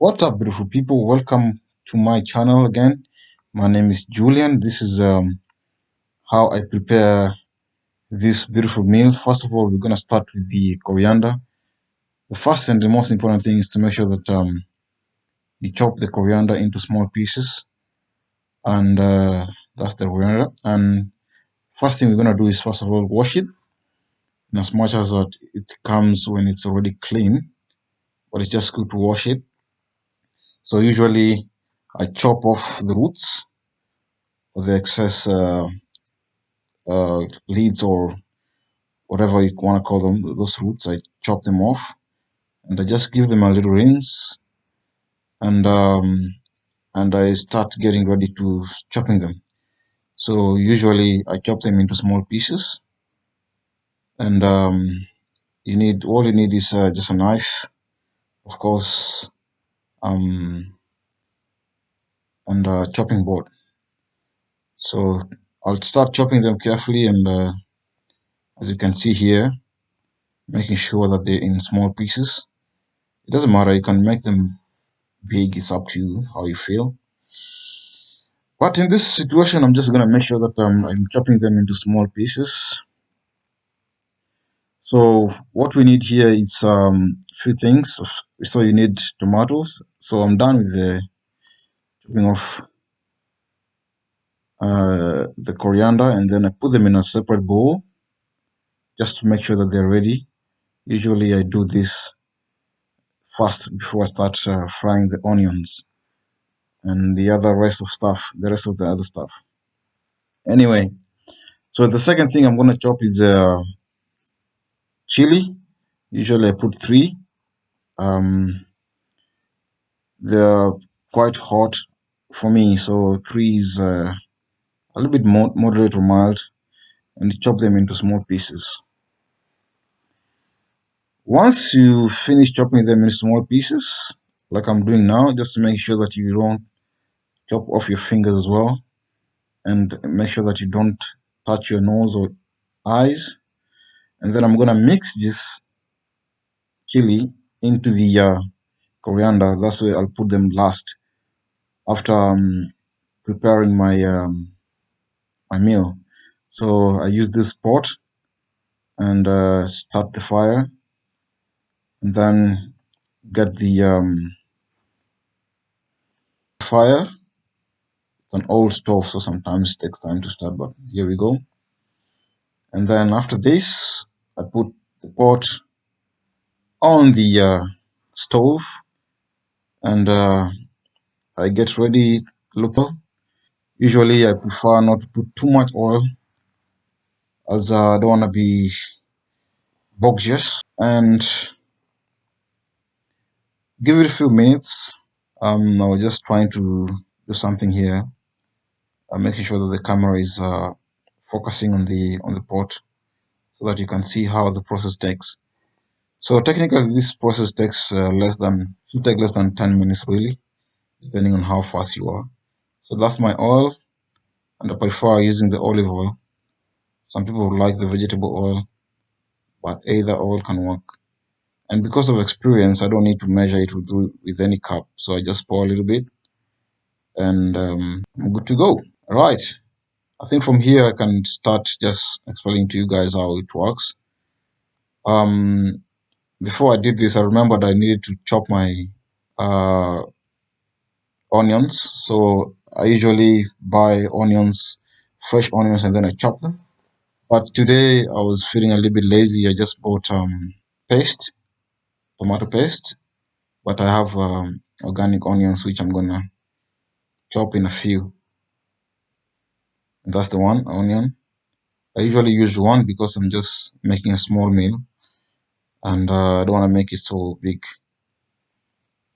What's up, beautiful people? Welcome to my channel again. My name is Julian. This is how I prepare this beautiful meal. First of all, we're gonna start with the coriander. The first and the most important thing is to make sure that you chop the coriander into small pieces, and that's the coriander. And first thing we're gonna do is first of all wash it, in as much as that it comes when it's already clean, but it's just good to wash it. So usually I chop off the roots or the excess leaves or whatever you want to call them, those roots. I chop them off and I just give them a little rinse, and I start getting ready to chopping them. So usually I chop them into small pieces, and all you need is just a knife, of course, and a chopping board. So I'll start chopping them carefully, and as you can see here, making sure that they're in small pieces. It doesn't matter, you can make them big, it's up to you how you feel. But in this situation, I'm just gonna make sure that I'm chopping them into small pieces. So what we need here is few things. So you need tomatoes. So I'm done with the chopping off the coriander, and then I put them in a separate bowl just to make sure that they're ready. Usually I do this first before I start frying the onions and the rest of the other stuff. Anyway, so the second thing I'm gonna chop is chili. Usually I put three. Um, they're quite hot for me, so three is a little bit moderate or mild, and chop them into small pieces. Once you finish chopping them into small pieces, like I'm doing now, just to make sure that you don't chop off your fingers as well, and make sure that you don't touch your nose or eyes. And then I'm gonna mix this chili into the coriander. That's where I'll put them last after preparing my meal. So I use this pot and start the fire, and then get the fire. It's an old stove, so sometimes it takes time to start, but here we go. And then after this, I put the pot on the stove, and I get ready. Look, usually I prefer not to put too much oil, as I don't want to be bogus, and give it a few minutes. I was just trying to do something here, making sure that the camera is focusing on the pot so that you can see how the process takes. So technically, this process takes should take less than 10 minutes really, depending on how fast you are. So that's my oil, and I prefer using the olive oil. Some people like the vegetable oil, but either oil can work. And because of experience, I don't need to measure it with any cup. So I just pour a little bit, and I'm good to go. All right. I think from here I can start just explaining to you guys how it works. Um, Before I did this, I remembered I needed to chop my uh, onions. So I usually buy onions, fresh onions, and then I chop them. But today I was feeling a little bit lazy. I just bought paste, tomato paste. But I have organic onions, which I'm gonna chop in a few. And that's the one onion. I usually use one because I'm just making a small meal, and I don't want to make it so big.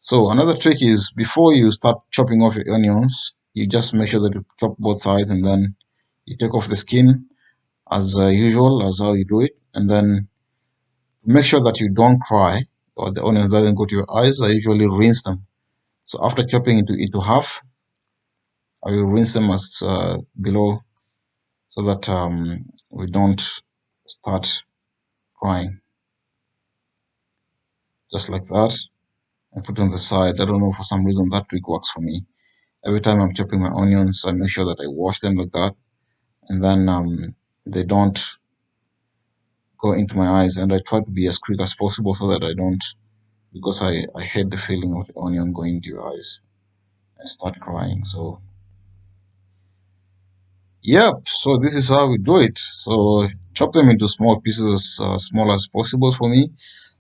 So another trick is before you start chopping off your onions, you just make sure that you chop both sides, and then you take off the skin as usual, as how you do it, and then make sure that you don't cry or the onions doesn't go to your eyes. I usually rinse them. So after chopping into half, I will rinse them as below, so that we don't start crying, just like that. and put it on the side. I don't know, for some reason that trick works for me. Every time I'm chopping my onions, I make sure that I wash them like that, and then they don't go into my eyes. And I try to be as quick as possible so that I don't, because I hate the feeling of the onion going into your eyes and start crying. So yep, so this is how we do it. So chop them into small pieces, as small as possible for me,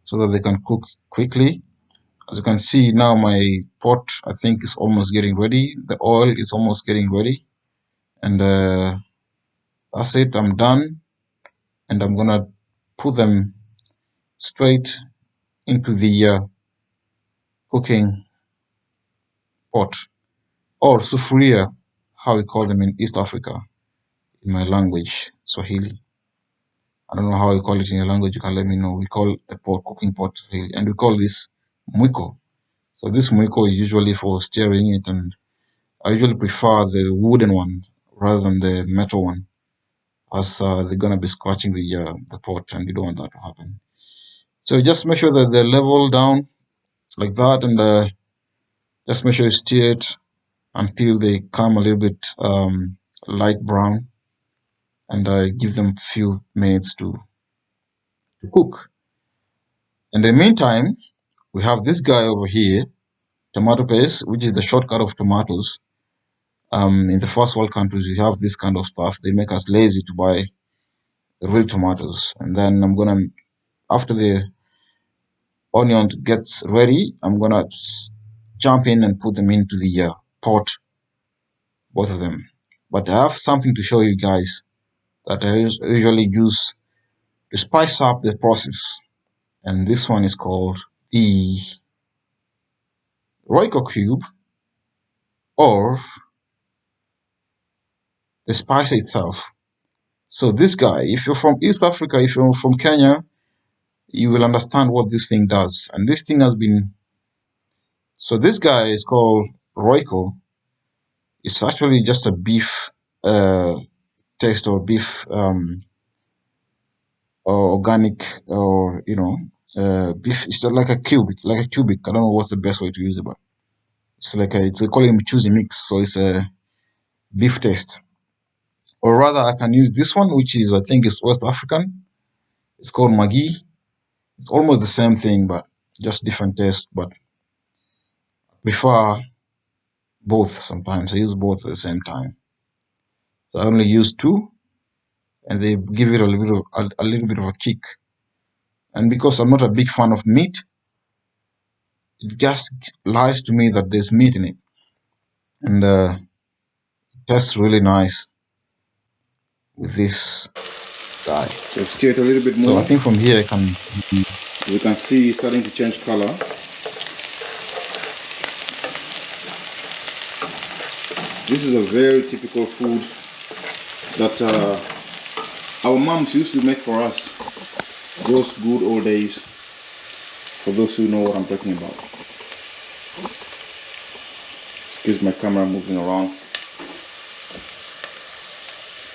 so that they can cook quickly. As you can see now, my pot, I think, is almost getting ready. The oil is almost getting ready, and that's it. I'm done, and I'm gonna put them straight into the cooking pot, or sufuria, how we call them in East Africa, in my language, Swahili. I don't know how you call it in your language. You can let me know. We call the pot cooking pot Swahili, and we call this mwiko. So this mwiko is usually for stirring it, and I usually prefer the wooden one rather than the metal one, as they're gonna be scratching the pot, and you don't want that to happen. So just make sure that they're level down like that, and just make sure you stir it until they come a little bit light brown, and give them a few minutes to cook. In the meantime, we have this guy over here, tomato paste, which is the shortcut of tomatoes. In the first world countries, we have this kind of stuff. They make us lazy to buy the real tomatoes. And then after the onion gets ready, I'm gonna jump in and put them into the pot, both of them. But I have something to show you guys that I usually use to spice up the process. And this one is called the Royco cube, or the spice itself. So this guy, if you're from East Africa, if you're from Kenya, you will understand what this thing does. And this thing has been, so this guy is called Royco. It's actually just a beef taste, or beef or organic, or beef. It's like a cubic, I don't know what's the best way to use it, but it's like they call it choosy mix. So it's a beef taste. Or rather, I can use this one, which is, I think, is West African. It's called Magi. It's almost the same thing, but just different taste. But I prefer both sometimes. I use both at the same time. So I only use two, and they give it a little bit of a kick. And because I'm not a big fan of meat, it just lies to me that there's meat in it, and it tastes really nice with this guy. So stir it a little bit more. So I think from here we can see it's starting to change color. This is a very typical food that our moms used to make for us. Those good old days, for those who know what I'm talking about. Excuse my camera moving around.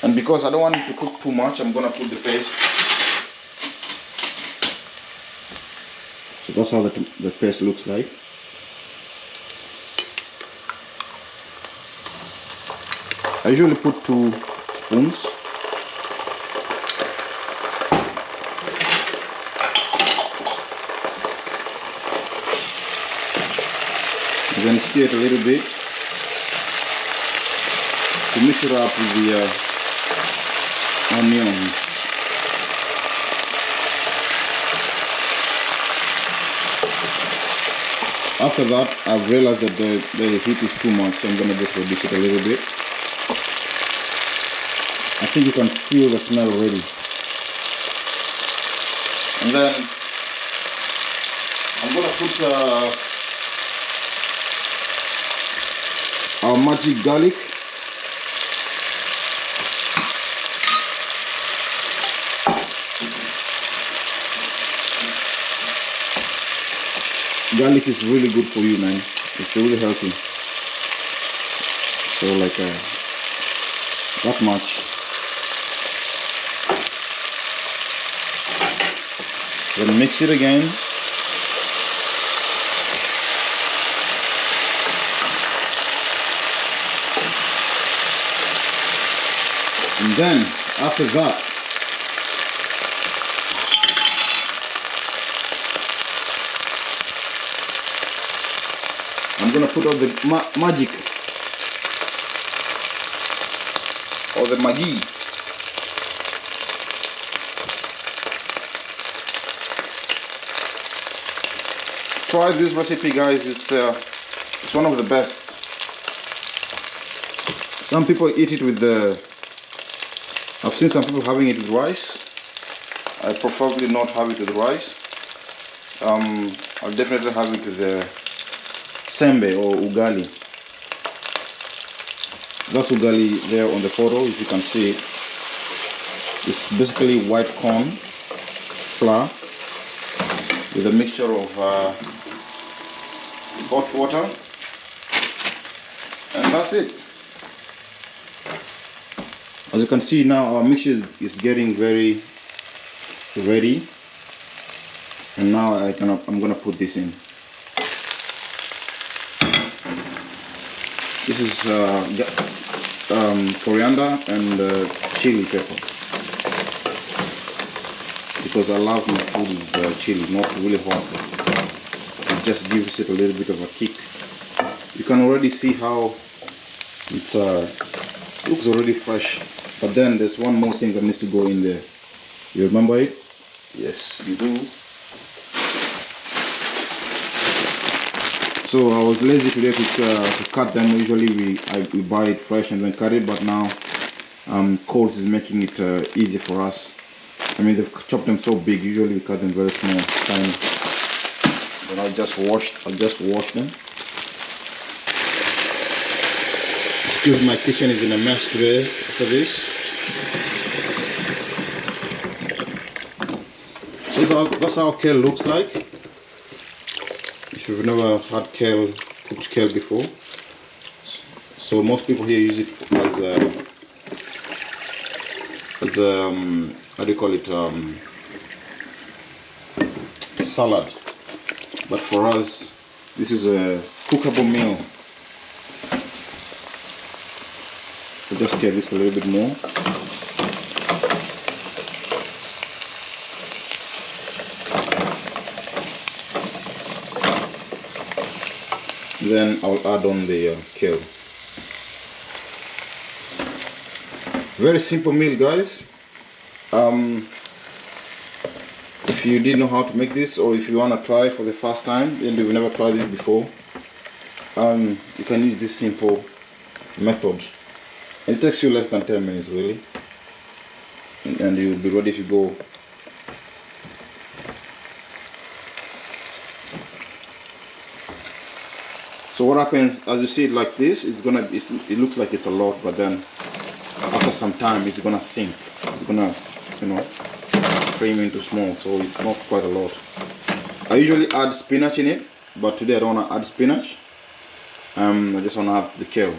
And because I don't want it to cook too much, I'm gonna put the paste. So that's how the paste looks like. I usually put 2 spoons. I'm going to stir it a little bit to mix it up with the onions. After that, I've realized that the heat is too much, so I'm going to just reduce it a little bit. I think you can feel the smell already. And then I'm going to put our magic garlic. Garlic is really good for you, man. It's really healthy. So like that much. Then mix it again. then after that, I'm gonna put out the magic or the Maggi. Try this recipe, guys. It's one of the best. Some people eat it with the. I've seen some people having it with rice. I preferably not have it with rice. I'll definitely have it with the sembe or ugali. That's ugali there on the photo, if you can see it. It's basically white corn flour with a mixture of hot water, and that's it. As you can see now, our mixture is getting very ready, and now I'm gonna put this in. This is coriander and chili pepper, because I love my food with chili, not really hot. It just gives it a little bit of a kick. You can already see how it looks already fresh. But then there's one more thing that needs to go in there. You remember it? Yes, you do. So I was lazy today to cut them. Usually we buy it fresh and then cut it, but now Coles is making it easy for us. I mean, they've chopped them so big. Usually we cut them very small, tiny. Then I'll just wash them. Excuse my kitchen is in a mess today after this. So that's how kale looks like. If you've never had kale, cooked kale before. So most people here use it as how do you call it, salad. But for us, this is a cookable meal. So just get this a little bit more. Then I'll add on the kale. Very simple meal, guys. If you didn't know how to make this, or if you want to try for the first time and you've never tried it before, you can use this simple method. It takes you less than 10 minutes really, and you'll be ready to go. So what happens, as you see it like this, it looks like it's a lot, but then after some time it's gonna sink. It's gonna, cream into small, so it's not quite a lot. I usually add spinach in it, but today I don't want to add spinach. I just want to have the kale.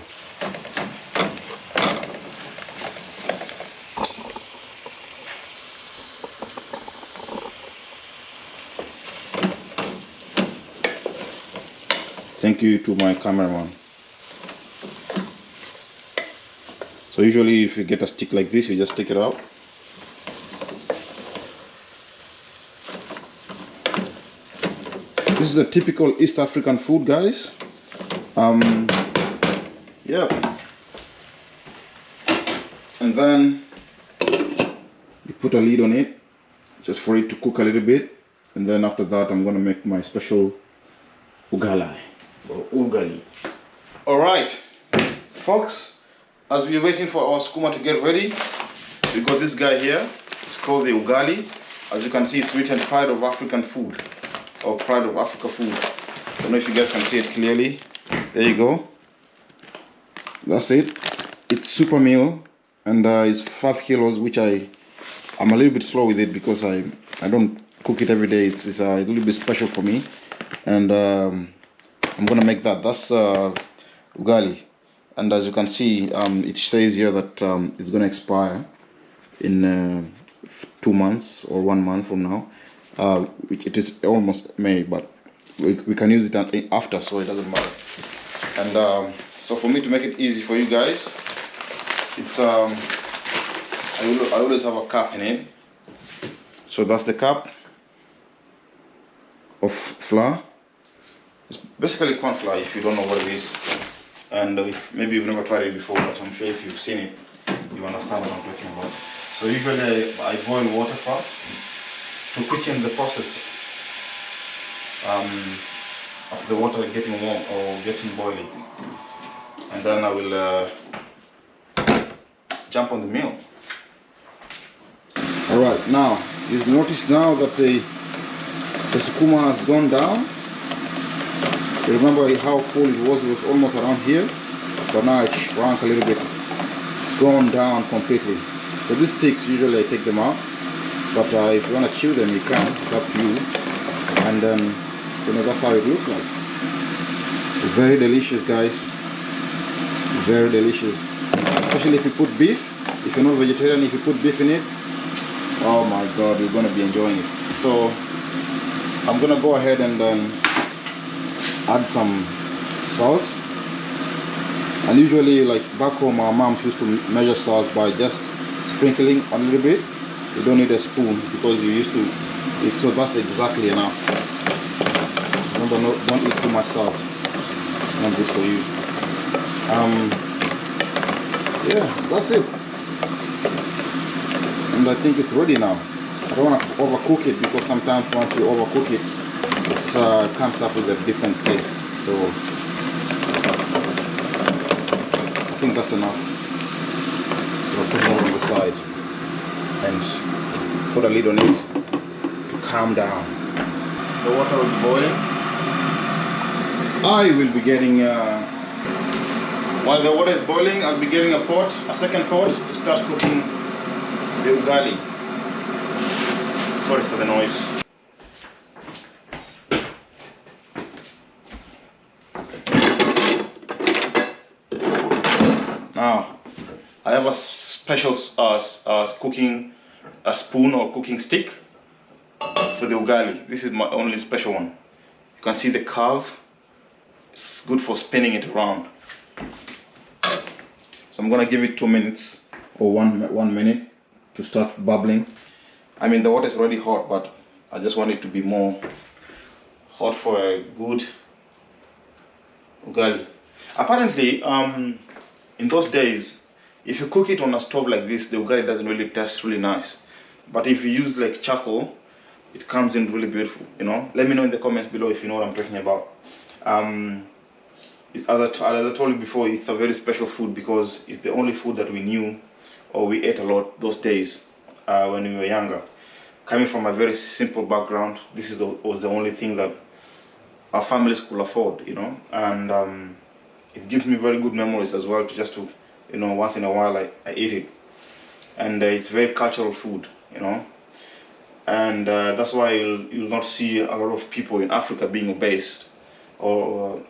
Thank you to my cameraman. So usually if you get a stick like this, you just take it out. This is a typical East African food, guys. Yeah. And then you put a lid on it, just for it to cook a little bit. And then after that, I'm gonna make my special ugali or ugali. All right, folks. As we're waiting for our Sukuma to get ready, we got this guy here. It's called the ugali. As you can see, it's written Pride of African Food, or Pride of Africa Food. I don't know if you guys can see it clearly. There you go. That's it. It's super meal, and it's 5 kilos, which I'm a little bit slow with it because I don't cook it every day. It's a little bit special for me, and I'm gonna make that. That's ugali. And as you can see, it says here that it's going to expire in 2 months or 1 month from now. It is almost May, but we can use it after, so it doesn't matter. And so for me to make it easy for you guys, it's I always have a cup in it. So that's the cup of flour. It's basically corn flour if you don't know what it is. And if maybe you've never tried it before, but I'm sure if you've seen it, you understand what I'm talking about. So usually I boil water first to quicken the process of the water getting warm or getting boiling. And then I will jump on the mill. Alright, now you've noticed now that the sukuma has gone down. You remember how full it was almost around here, but now it's shrunk a little bit. It's gone down completely. So these sticks, usually I take them out, but if you want to chew them, you can. It's up to you. And you know, that's how it looks like. Very delicious, guys. Very delicious. Especially if you put beef. If you're not vegetarian, if you put beef in it, oh my god, you're gonna be enjoying it. So I'm gonna go ahead and add some salt. And usually, like back home, our moms used to measure salt by just sprinkling a little bit. You don't need a spoon because you used to. So that's exactly enough. Remember, don't eat too much salt. It's not good for you. Yeah, that's it. And I think it's ready now. I don't want to overcook it because sometimes once you overcook it, it comes up with a different taste. So I think that's enough. So I'll put it on the side and put a lid on it to calm down. The water will be boiling. I will be getting, while the water is boiling, I'll be getting a second pot to start cooking the ugali. Sorry for the noise. Now, I have a special cooking spoon or cooking stick for the ugali. This is my only special one. You can see the curve. It's good for spinning it around. So I'm gonna give it 2 minutes or one minute to start bubbling. I mean, the water is already hot, but I just want it to be more hot for a good ugali. Apparently, in those days, if you cook it on a stove like this, the ugali doesn't really taste really nice. But if you use like charcoal, it comes in really beautiful, you know. Let me know in the comments below if you know what I'm talking about. As I told you before, it's a very special food because it's the only food that we knew or we ate a lot those days when we were younger. Coming from a very simple background, this was the only thing that our families could afford, you know. And it gives me very good memories as well to you know, once in a while I eat it. And it's very cultural food, you know. And that's why you'll not see a lot of people in Africa being obese or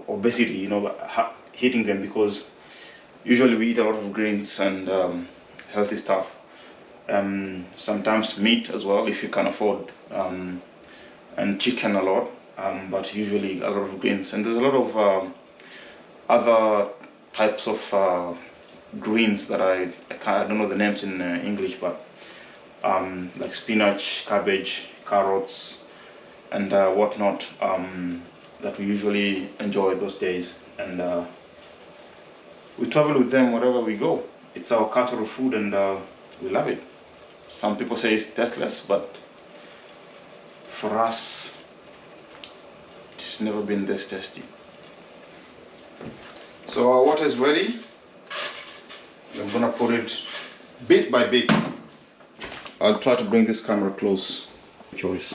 obesity, you know, hitting them, because usually we eat a lot of greens and healthy stuff. Sometimes meat as well if you can afford, and chicken a lot, but usually a lot of greens. And there's a lot of other types of greens that I don't know the names in English, but like spinach, cabbage, carrots, and whatnot, that we usually enjoy those days. And we travel with them wherever we go. It's our cultural food, and we love it. Some people say it's tasteless, but for us, it's never been this tasty. So our water is ready. I'm gonna put it bit by bit. I'll try to bring this camera close. Choice.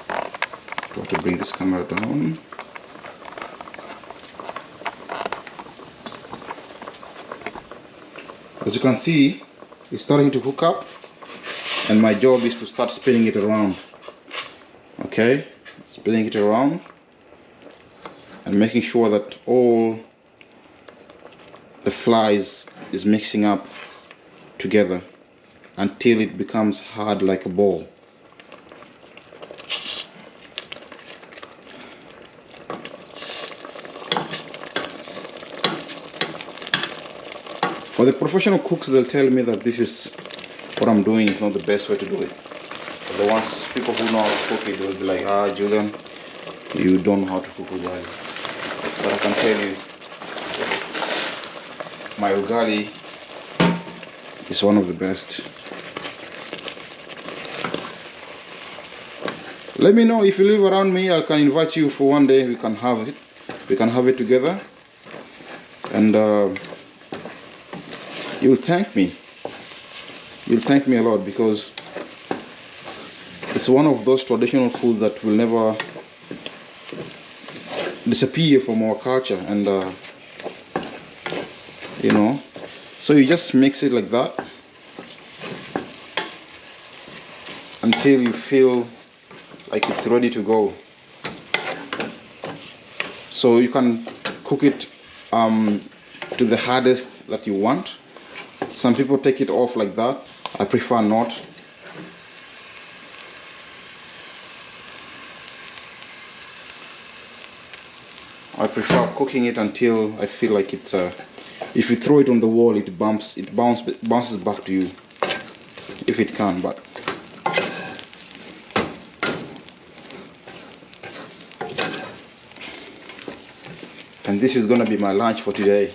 Try to bring this camera down. As you can see, it's starting to cook up, and my job is to start spinning it around. Okay, spinning it around and making sure that all the flour is mixing up together until it becomes hard like a ball. But the professional cooks, they'll tell me that this is what I'm doing is not the best way to do it. But the ones, people who know how to cook it, will be like, ah, Julian, you don't know how to cook ugali. But I can tell you, my ugali is one of the best. Let me know if you live around me. I can invite you for one day. We can have it. We can have it together, and you'll thank me. You'll thank me a lot, because it's one of those traditional foods that will never disappear from our culture, and you know, so you just mix it like that until you feel like it's ready to go. So you can cook it to the hardest that you want. Some people take it off like that. I prefer not. I prefer cooking it until I feel like it's if you throw it on the wall, it bounces back to you, if it can. But and this is gonna be my lunch for today.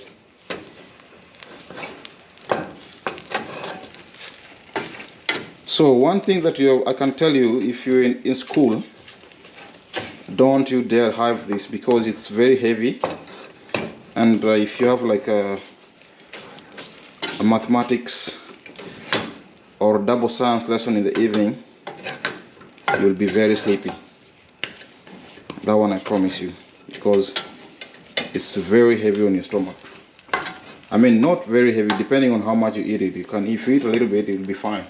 So one thing that I can tell you, if you're in school, don't you dare have this, because it's very heavy, and if you have like a mathematics or double science lesson in the evening, you'll be very sleepy. That one I promise you, because it's very heavy on your stomach. I mean, not very heavy, depending on how much you eat it. If you eat a little bit, it'll be fine.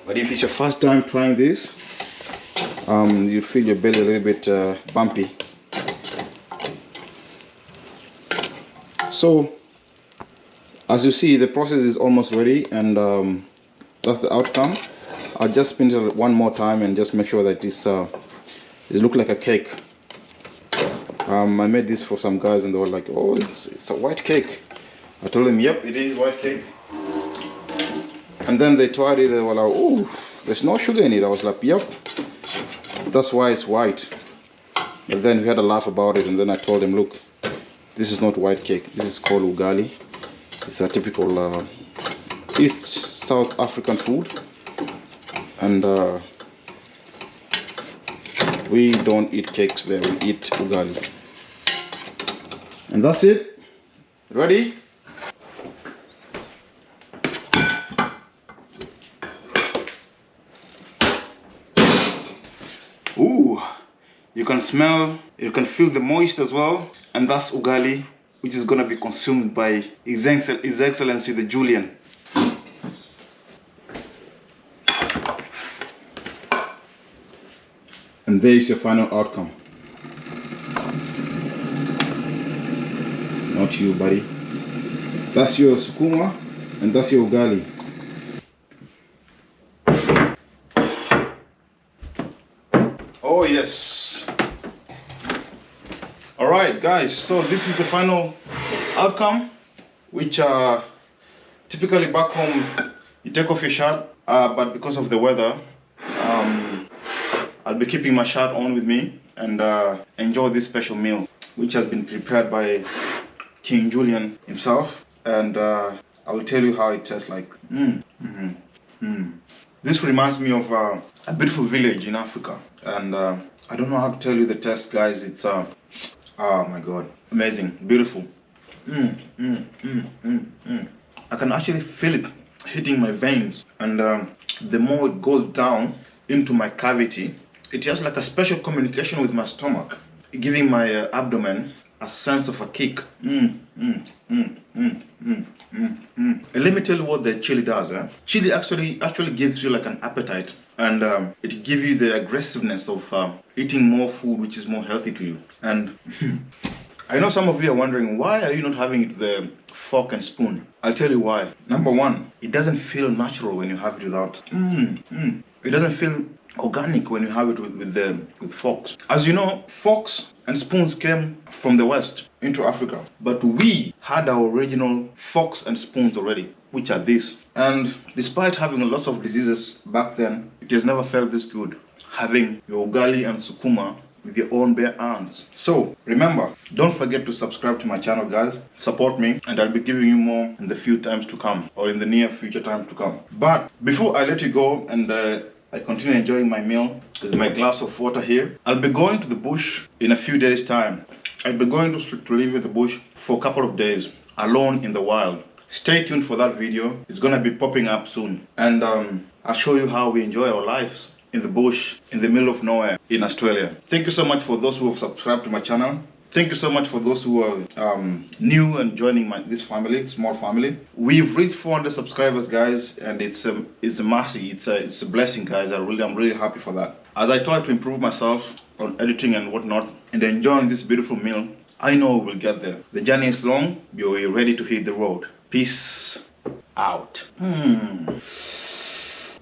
But if it's your first time trying this, you feel your belly a little bit bumpy. So, as you see, the process is almost ready, and that's the outcome. I'll just spin it one more time and just make sure that it looks like a cake. I made this for some guys, and they were like, "Oh, it's a white cake." I told them, "Yep, it is white cake." And then they tried it. They were like, "Oh, there's no sugar in it." I was like, "Yep, that's why it's white." But then we had a laugh about it, and then I told them, "Look, this is not white cake. This is called ugali. It's a typical East South African food, and we don't eat cakes there. We eat ugali." And that's it. Ready? Ooh, you can smell, you can feel the moist as well. And that's ugali, which is gonna be consumed by His Excellency the Julian. And there is your final outcome. Not you, buddy. That's your Sukuma, and that's your ugali. Oh yes. Alright guys, so this is the final outcome, which typically back home you take off your shirt, but because of the weather, I'll be keeping my shirt on with me and enjoy this special meal, which has been prepared by King Julian himself, and I will tell you how it tastes like. This reminds me of a beautiful village in Africa, and I don't know how to tell you the taste, guys. It's oh my god, amazing, beautiful. I can actually feel it hitting my veins, and the more it goes down into my cavity, it has like a special communication with my stomach, giving my abdomen a sense of a kick. And let me tell you what the chili does. Chili actually gives you like an appetite, and it gives you the aggressiveness of eating more food which is more healthy to you. And I know some of you are wondering, why are you not having it with the fork and spoon? I'll tell you why. Number one, it doesn't feel natural when you have it without. It doesn't feel organic when you have it with forks. As you know, forks and spoons came from the West into Africa, but we had our original forks and spoons already, which are this. And despite having lots of diseases back then, it has never felt this good, having your ugali and sukuma with your own bare hands. So remember, don't forget to subscribe to my channel, guys. Support me, and I'll be giving you more in the few times to come, or in the near future time to come. But before I let you go and I continue enjoying my meal with my glass of water here, I'll be going to the bush in a few days' time. I'll be going to live in the bush for a couple of days, alone in the wild. Stay tuned for that video. It's gonna be popping up soon, and I'll show you how we enjoy our lives in the bush, in the middle of nowhere in Australia. Thank you so much for those who have subscribed to my channel. Thank you so much for those who are new and joining this family, small family. We've reached 400 subscribers, guys, and it's a mercy. It's a blessing, guys. I'm really happy for that. As I try to improve myself on editing and whatnot, and enjoying this beautiful meal, I know we'll get there. The journey is long. You're ready to hit the road. Peace out.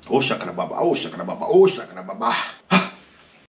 Oh shakara baba, oh shakara baba, oh shakara baba.